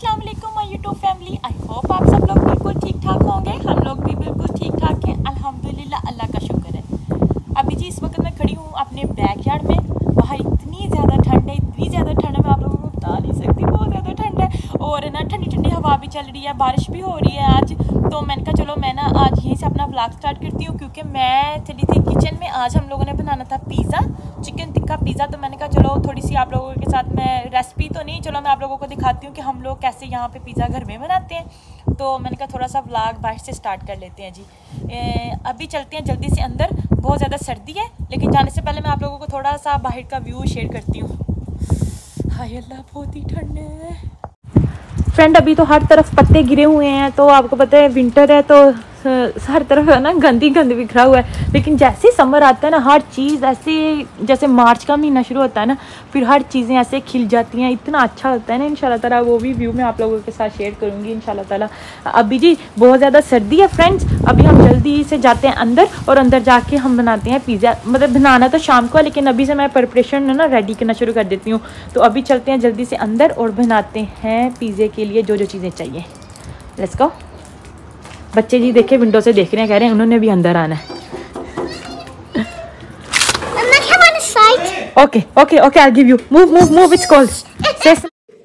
अस्सलाम वालेकुम my YouTube family. I hope आप सब लोग बिल्कुल ठीक ठाक होंगे। हम लोग भी बिल्कुल ठीक ठाक हैं, अल्हम्दुलिल्लाह, अल्लाह का शुक्र है। अभी जी इस वक्त मैं खड़ी हूँ अपने बैकयार्ड में। बाहर इतनी ज़्यादा ठंड है, इतनी ज़्यादा ठंड है, मैं आप लोगों को बता नहीं सकती, बहुत ज़्यादा ठंड है। और ना ठंडी ठंडी हवा भी चल रही है, बारिश भी हो रही है आज। तो मैंने कहा चलो मैं ना आज यहीं से अपना व्लॉग स्टार्ट करती हूँ, क्योंकि मैं चली थी किचन में। आज हम लोगों ने बनाना था पिज़्ज़ा, चिकन टिक्का पिज़्ज़ा। तो मैंने कहा चलो थोड़ी सी आप लोगों के साथ मैं रेसिपी तो नहीं, चलो मैं आप लोगों को दिखाती हूँ कि हम लोग कैसे यहाँ पे पिज़्ज़ा घर में बनाते हैं। तो मैंने कहा थोड़ा सा व्लॉग बाहर से स्टार्ट कर लेते हैं जी। अभी चलते हैं जल्दी से अंदर, बहुत ज़्यादा सर्दी है, लेकिन जाने से पहले मैं आप लोगों को थोड़ा सा बाहर का व्यू शेयर करती हूँ। हाय अल्लाह, बहुत ही ठंड है फ्रेंड। अभी तो हर तरफ पत्ते गिरे हुए हैं, तो आपको पता है विंटर है, तो हर तरफ है ना गंद बिखरा हुआ है। लेकिन जैसे समर आता है ना, हर चीज़ ऐसे, जैसे मार्च का महीना शुरू होता है ना, फिर हर चीज़ें ऐसे खिल जाती हैं, इतना अच्छा होता है ना। इंशाल्लाह ताला वो भी व्यू मैं आप लोगों के साथ शेयर करूँगी इंशाल्लाह ताला। अभी जी बहुत ज़्यादा सर्दी है फ्रेंड्स। अभी हम जल्दी से जाते हैं अंदर, और अंदर जाके हम बनाते हैं पिज़्ज़ा। मतलब बनाना तो शाम को है, लेकिन अभी से मैं प्रिपरेशन ना रेडी करना शुरू कर देती हूँ। तो अभी चलते हैं जल्दी से अंदर और बनाते हैं पिज़्ज़े के लिए जो जो चीज़ें चाहिए। Let's go. बच्चे जी देखे विंडो से देख रहे हैं, कह रहे हैं उन्होंने भी अंदर आना है। Okay okay okay, I give you, move it's called.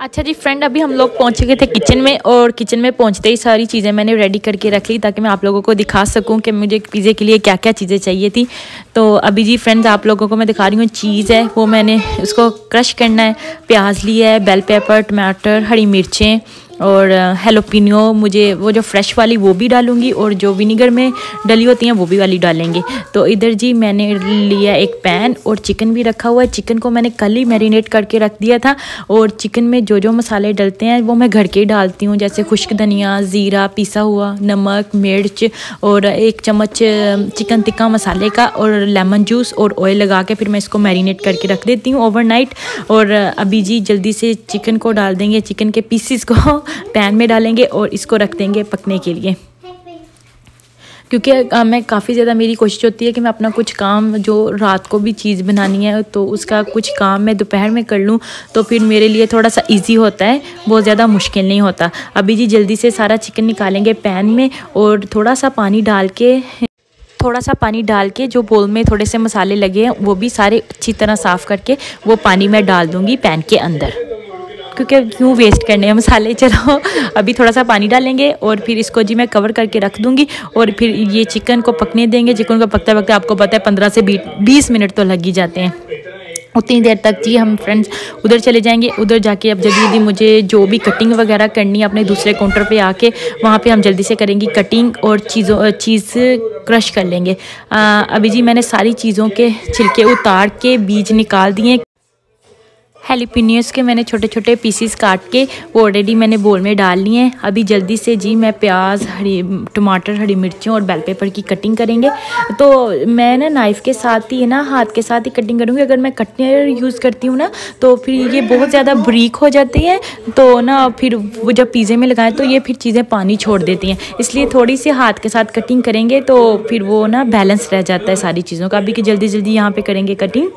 अच्छा जी फ्रेंड, अभी हम लोग पहुंच गए थे किचन में, और किचन में पहुंचते ही सारी चीज़ें मैंने रेडी करके रख ली, ताकि मैं आप लोगों को दिखा सकूं कि मुझे पिज़्ज़े के लिए क्या क्या चीज़ें चाहिए थी। तो अभी जी फ्रेंड्स आप लोगों को मैं दिखा रही हूँ, चीज़ है वो मैंने उसको क्रश करना है, प्याज लिया है, बेल पेपर, टमाटर, हरी मिर्चें और हेलोपिनियो। मुझे वो जो फ्रेश वाली वो भी डालूंगी, और जो विनीगर में डली होती हैं वो भी वाली डालेंगे। तो इधर जी मैंने लिया एक पैन, और चिकन भी रखा हुआ है। चिकन को मैंने कल ही मैरिनेट करके रख दिया था, और चिकन में जो जो मसाले डलते हैं वो मैं घर के ही डालती हूँ, जैसे खुश्क धनिया, ज़ीरा पिसा हुआ, नमक, मिर्च, और 1 चम्मच चिकन टिक्का मसाले का, और लेमन जूस और ऑयल लगा के फिर मैं इसको मैरिनेट करके रख देती हूँ ओवरनाइट। और अभी जी जल्दी से चिकन को डाल देंगे, चिकन के पीसीस को पैन में डालेंगे और इसको रख देंगे पकने के लिए। क्योंकि मैं काफ़ी ज़्यादा, मेरी कोशिश होती है कि मैं अपना कुछ काम जो रात को भी चीज़ बनानी है, तो उसका कुछ काम मैं दोपहर में कर लूँ, तो फिर मेरे लिए थोड़ा सा इजी होता है, बहुत ज़्यादा मुश्किल नहीं होता। अभी जी जल्दी से सारा चिकन निकालेंगे पैन में, और थोड़ा सा पानी डाल के जो बोल में थोड़े से मसाले लगे हैं वो भी सारे अच्छी तरह साफ़ करके वो पानी में डाल दूँगी पैन के अंदर, क्योंकि क्यों वेस्ट करने हैं मसाले। चलो अभी थोड़ा सा पानी डालेंगे, और फिर इसको जी मैं कवर करके रख दूंगी, और फिर ये चिकन को पकने देंगे। चिकन को पकते वक्त आपको पता है 15 से 20 मिनट तो लग ही जाते हैं। उतनी देर तक जी हम फ्रेंड्स उधर चले जाएंगे। उधर जाके अब जल्दी मुझे जो भी कटिंग वगैरह करनी है, अपने दूसरे काउंटर पे आके वहाँ पे हम जल्दी से करेंगे कटिंग, और चीज़ क्रश कर लेंगे। अभी जी मैंने सारी चीज़ों के छिलके उतार के बीज निकाल दिए। हेलिपिनियस के मैंने छोटे छोटे पीसीस काट के वो ऑलरेडी मैंने बोल में डाल लिए हैं। अभी जल्दी से जी मैं प्याज, टमाटर, हरी मिर्चों और बेल पेपर की कटिंग करेंगे। तो मैं ना नाइफ़ के साथ ही ना, हाथ के साथ ही कटिंग करूँगी। अगर मैं कटर यूज़ करती हूँ ना, तो फिर ये बहुत ज़्यादा बारीक हो जाती हैं, तो ना फिर वो जब पिज़्ज़े में लगाएं तो ये फिर चीज़ें पानी छोड़ देती हैं। इसलिए थोड़ी सी हाथ के साथ कटिंग करेंगे तो फिर वो ना बैलेंस रह जाता है सारी चीज़ों का। अभी कि जल्दी जल्दी यहाँ पर करेंगे कटिंग।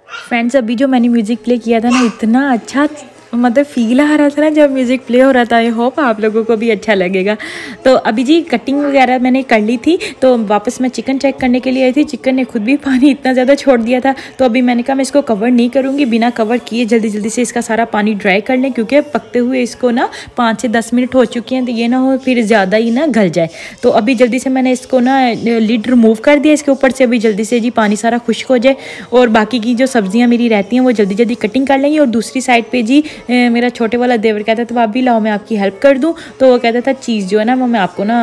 फ्रेंड्स अभी जो मैंने म्यूज़िक प्ले किया था ना, इतना अच्छा मतलब फील आ रहा था ना जब म्यूज़िक प्ले हो रहा था। आई होप आप लोगों को भी अच्छा लगेगा। तो अभी जी कटिंग वगैरह मैंने कर ली थी, तो वापस मैं चिकन चेक करने के लिए आई थी। चिकन ने खुद भी पानी इतना ज़्यादा छोड़ दिया था, तो अभी मैंने कहा मैं इसको कवर नहीं करूँगी, बिना कवर किए जल्दी जल्दी से इसका सारा पानी ड्राई कर लें, क्योंकि पकते हुए इसको ना 5 से 10 मिनट हो चुके हैं, तो ये ना हो फिर ज़्यादा ही ना गल जाए। तो अभी जल्दी से मैंने इसको ना लिड रिमूव कर दिया इसके ऊपर से। अभी जल्दी से जी पानी सारा खुश्क हो जाए और बाकी की जो सब्जियां मेरी रहती हैं वो जल्दी जल्दी कटिंग कर लेंगी। और दूसरी साइड पे जी मेरा छोटे वाला देवर कहता था भाभी लाओ मैं आपकी हेल्प कर दूं, तो वो कहता था चीज़ जो है ना वो मैं आपको ना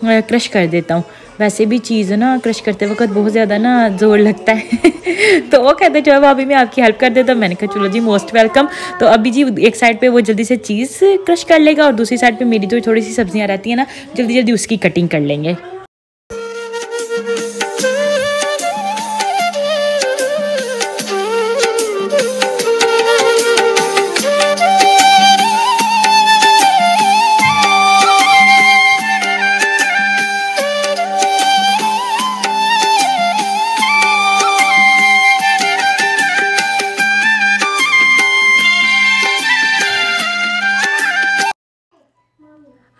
क्रश कर देता हूँ। वैसे भी चीज़ ना क्रश करते वक्त बहुत ज़्यादा ना ज़ोर लगता है तो वो कहते चलो भाभी मैं आपकी हेल्प कर देता हूँ। मैंने कहा चलो जी मोस्ट वेलकम। तो अभी जी एक साइड पे वो जल्दी से चीज़ क्रश कर लेगा और दूसरी साइड पे मेरी जो थोड़ी सी सब्जियाँ रहती हैं ना जल्दी जल्दी उसकी कटिंग कर लेंगे।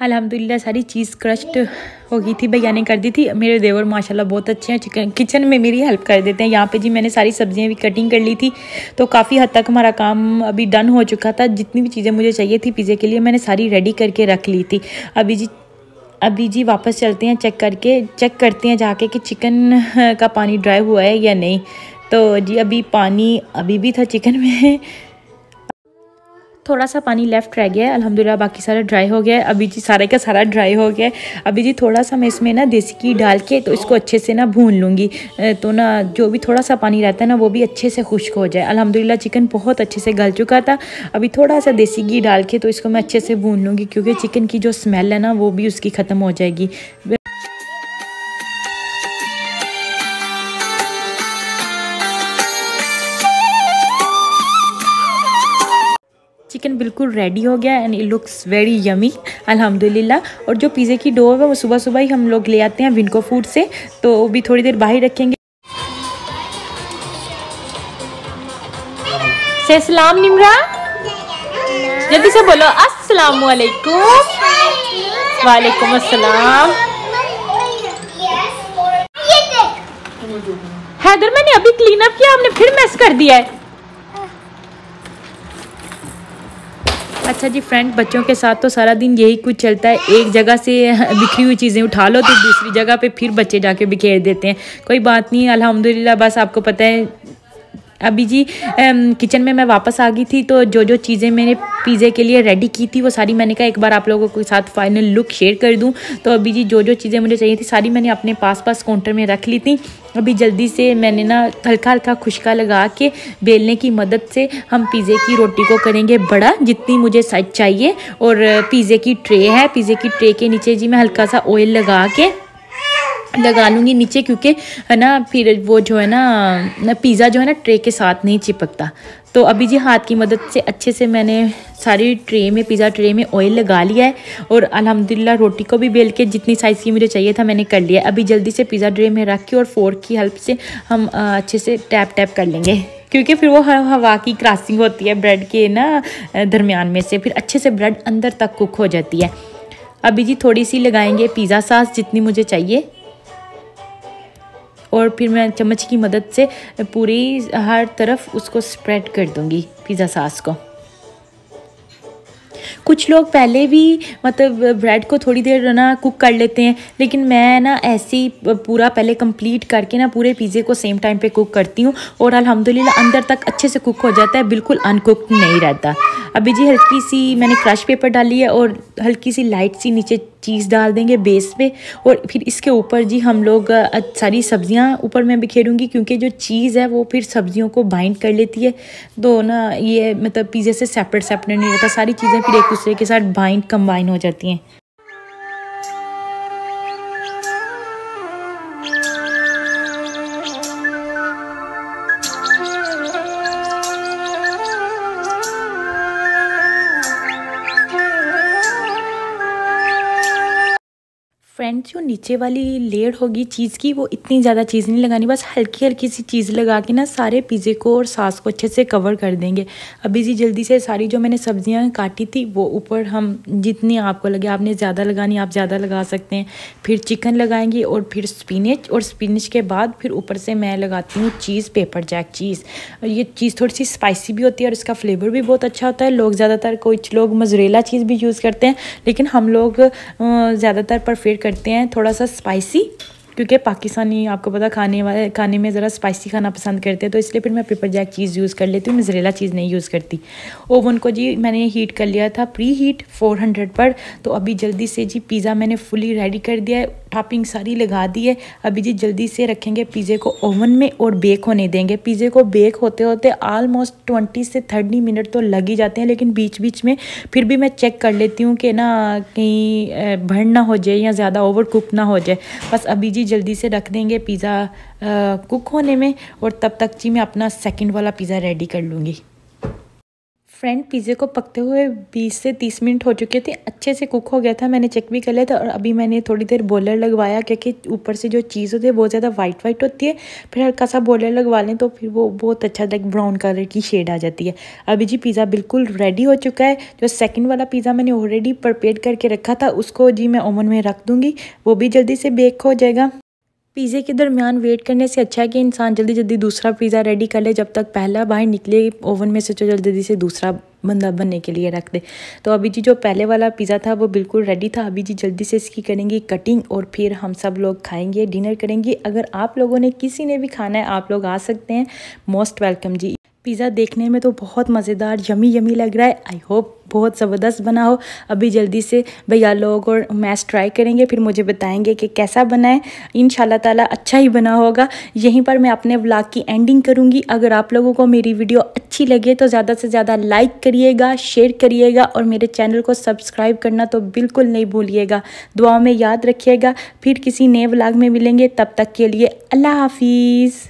अल्हम्दुलिल्लाह सारी चीज़ क्रश्ड हो गई थी, भैया ने कर दी थी। मेरे देवर माशाल्लाह बहुत अच्छे हैं, चिकन किचन में मेरी हेल्प कर देते हैं। यहाँ पे जी मैंने सारी सब्जियां भी कटिंग कर ली थी, तो काफ़ी हद तक हमारा काम अभी डन हो चुका था। जितनी भी चीज़ें मुझे चाहिए थी पिज़्ज़े के लिए मैंने सारी रेडी करके रख ली थी। अभी जी वापस चलते हैं, चेक करते हैं जाके कि चिकन का पानी ड्राई हुआ है या नहीं। तो जी अभी पानी अभी भी था चिकन में, थोड़ा सा पानी लेफ़्ट रह गया है। अल्हम्दुलिल्लाह बाकी सारा ड्राई हो गया है। अभी जी सारे का सारा ड्राई हो गया है। अभी जी थोड़ा सा मैं इसमें ना देसी घी डाल के तो इसको अच्छे से ना भून लूँगी, तो ना जो भी थोड़ा सा पानी रहता है ना वो भी अच्छे से खुश्क हो जाए। अल्हम्दुलिल्लाह चिकन बहुत अच्छे से गल चुका था। अभी थोड़ा सा देसी घी डाल के तो इसको मैं अच्छे से भून लूँगी, क्योंकि चिकन की जो स्मेल है ना वो भी उसकी ख़त्म हो जाएगी। चिकन बिल्कुल रेडी हो गया and it looks very yummy अल्हम्दुलिल्लाह। और जो पिज़्ज़े की डो है वो सुबह सुबह ही हम लोग ले आते हैं विनको फूड से, तो वो भी थोड़ी देर बाहर रखेंगे। से सलाम निमरा, जल्दी से बोलो अस्सलाम वालेकुम। वालेकुम अस्सलाम। हैदर मैंने अभी क्लीन अप किया, हमने फिर मैस कर दिया है। अच्छा जी फ्रेंड, बच्चों के साथ तो सारा दिन यही कुछ चलता है। एक जगह से बिखरी हुई चीज़ें उठा लो तो दूसरी जगह पे फिर बच्चे जाके बिखेर देते हैं। कोई बात नहीं अल्हम्दुलिल्लाह, बस आपको पता है। अभी जी किचन में मैं वापस आ गई थी, तो जो जो चीज़ें मैंने पिज़्ज़े के लिए रेडी की थी वो सारी मैंने कहा एक बार आप लोगों के साथ फाइनल लुक शेयर कर दूं। तो अभी जी जो जो चीज़ें मुझे चाहिए थी सारी मैंने अपने पास काउंटर में रख ली थी। अभी जल्दी से मैंने ना हल्का हल्का खुशका लगा के बेलने की मदद से हम पिज़्ज़े की रोटी को करेंगे बड़ा, जितनी मुझे साइज चाहिए। और पिज़्ज़े की ट्रे है, पिज़्ज़े की ट्रे के नीचे जी मैं हल्का सा ऑयल लगा लूँगी नीचे, क्योंकि है ना फिर वो जो है ना पिज़्ज़ा जो है ना ट्रे के साथ नहीं चिपकता। तो अभी जी हाथ की मदद से अच्छे से मैंने सारी पिज़्ज़ा ट्रे में ऑयल लगा लिया है। और अल्हम्दुलिल्लाह रोटी को भी बेल के जितनी साइज़ की मुझे चाहिए था मैंने कर लिया है। अभी जल्दी से पिज़्ज़ा ट्रे में रख के और फोर्क की हेल्प से हम अच्छे से टैप कर लेंगे, क्योंकि फिर वो हवा की क्रॉसिंग होती है ब्रेड के ना दरमियान में से, फिर अच्छे से ब्रेड अंदर तक कुक हो जाती है। अभी जी थोड़ी सी लगाएंगे पिज़्ज़ा सॉस जितनी मुझे चाहिए, और फिर मैं चम्मच की मदद से पूरी हर तरफ उसको स्प्रेड कर दूंगी पिज़्ज़ा सॉस को। कुछ लोग पहले भी मतलब ब्रेड को थोड़ी देर ना कुक कर लेते हैं, लेकिन मैं ना ऐसे ही पूरा पहले कंप्लीट करके ना पूरे पिज़्ज़े को सेम टाइम पे कुक करती हूँ, और अल्हम्दुलिल्लाह अंदर तक अच्छे से कुक हो जाता है, बिल्कुल अनकुक्ड नहीं रहता। अभी जी हल्की सी मैंने क्रश पेपर डाली है और हल्की सी लाइट सी नीचे चीज़ डाल देंगे बेस पे, और फिर इसके ऊपर जी हम लोग सारी सब्जियां ऊपर मैं बिखेरूंगी, क्योंकि जो चीज़ है वो फिर सब्जियों को बाइंड कर लेती है। तो ना ये मतलब पिज़्ज़े से सेपरेट नहीं रहता, सारी चीज़ें फिर एक दूसरे के साथ कंबाइन हो जाती हैं। फ्रेंड्स जो नीचे वाली लेयर होगी चीज़ की वो इतनी ज़्यादा चीज़ नहीं लगानी, बस हल्की हल्की सी चीज़ लगा के ना सारे पिज़्ज़े को और सॉस को अच्छे से कवर कर देंगे। अभी जी जल्दी से सारी जो मैंने सब्जियां काटी थी वो ऊपर हम जितनी आपको लगे, आपने ज़्यादा लगानी आप ज़्यादा लगा सकते हैं। फिर चिकन लगाएंगे और फिर स्पिनच, और स्पिनच के बाद फिर ऊपर से मैं लगाती हूँ चीज़, पेपर जैक चीज़। ये चीज़ थोड़ी सी स्पाइसी भी होती है और इसका फ्लेवर भी बहुत अच्छा होता है। लोग ज़्यादातर कुछ लोग मोज़रेला चीज़ भी यूज़ करते हैं, लेकिन हम लोग ज़्यादातर प्रेफर करते हैं थोड़ा सा स्पाइसी, क्योंकि पाकिस्तानी आपको पता खाने में ज़रा स्पाइसी खाना पसंद करते हैं, तो इसलिए फिर मैं पेपर जैक चीज़ यूज़ कर लेती हूँ, मोज़रेला चीज़ नहीं यूज़ करती। ओवन को जी मैंने हीट कर लिया था, प्री हीट 400 पर। तो अभी जल्दी से जी पिज़्ज़ा मैंने फुली रेडी कर दिया है, टॉपिंग सारी लगा दी है। अभी जी जल्दी से रखेंगे पिज़्ज़े को ओवन में और बेक होने देंगे। पिज़्ज़े को बेक होते होते ऑलमोस्ट 20 से 30 मिनट तो लग ही जाते हैं, लेकिन बीच बीच में फिर भी मैं चेक कर लेती हूँ कि ना कहीं भर्न ना हो जाए या ज़्यादा ओवर कुक ना हो जाए। बस अभी जी जल्दी से रख देंगे पिज़्ज़ा कुक होने में, और तब तक जी मैं अपना सेकंड वाला पिज़्ज़ा रेडी कर लूँगी। फ्रेंड पिज़्ज़े को पकते हुए 20 से 30 मिनट हो चुके थे, अच्छे से कुक हो गया था, मैंने चेक भी कर लिया था। और अभी मैंने थोड़ी देर बॉयलर लगवाया, क्योंकि ऊपर से जो चीज़ होती है बहुत ज़्यादा वाइट होती है, फिर हल्का सा बॉयलर लगवा लें तो फिर वो बहुत अच्छा लाइक ब्राउन कलर की शेड आ जाती है। अभी जी पिज़्ज़ा बिल्कुल रेडी हो चुका है। जो सेकेंड वाला पिज़्ज़ा मैंने ऑलरेडी प्रिपेयर करके रखा था उसको जी मैं ओवन में रख दूँगी, वो भी जल्दी से बेक हो जाएगा। पिज़्ज़े के दरमियान वेट करने से अच्छा है कि इंसान जल्दी जल्दी दूसरा पिज़्ज़ा रेडी कर ले, जब तक पहला बाहर निकले ओवन में से तो जल्दी से दूसरा बंदा बनने के लिए रख दे। तो अभी जी जो पहले वाला पिज़्ज़ा था वो बिल्कुल रेडी था। अभी जी जल्दी से इसकी करेंगे कटिंग और फिर हम सब लोग खाएंगे, डिनर करेंगे। अगर आप लोगों ने किसी ने भी खाना है आप लोग आ सकते हैं, मोस्ट वेलकम जी। पिज़्ज़ा देखने में तो बहुत मज़ेदार यमी लग रहा है, आई होप बहुत ज़बरदस्त बना हो। अभी जल्दी से भैया लोग और मैश ट्राई करेंगे, फिर मुझे बताएंगे कि कैसा बना है। इंशाल्लाह ताला अच्छा ही बना होगा। यहीं पर मैं अपने व्लॉग की एंडिंग करूंगी। अगर आप लोगों को मेरी वीडियो अच्छी लगे तो ज़्यादा से ज़्यादा लाइक करिएगा, शेयर करिएगा और मेरे चैनल को सब्सक्राइब करना तो बिल्कुल नहीं भूलिएगा। दुआओं में याद रखिएगा। फिर किसी नए व्लॉग में मिलेंगे, तब तक के लिए अल्लाह हाफिज़।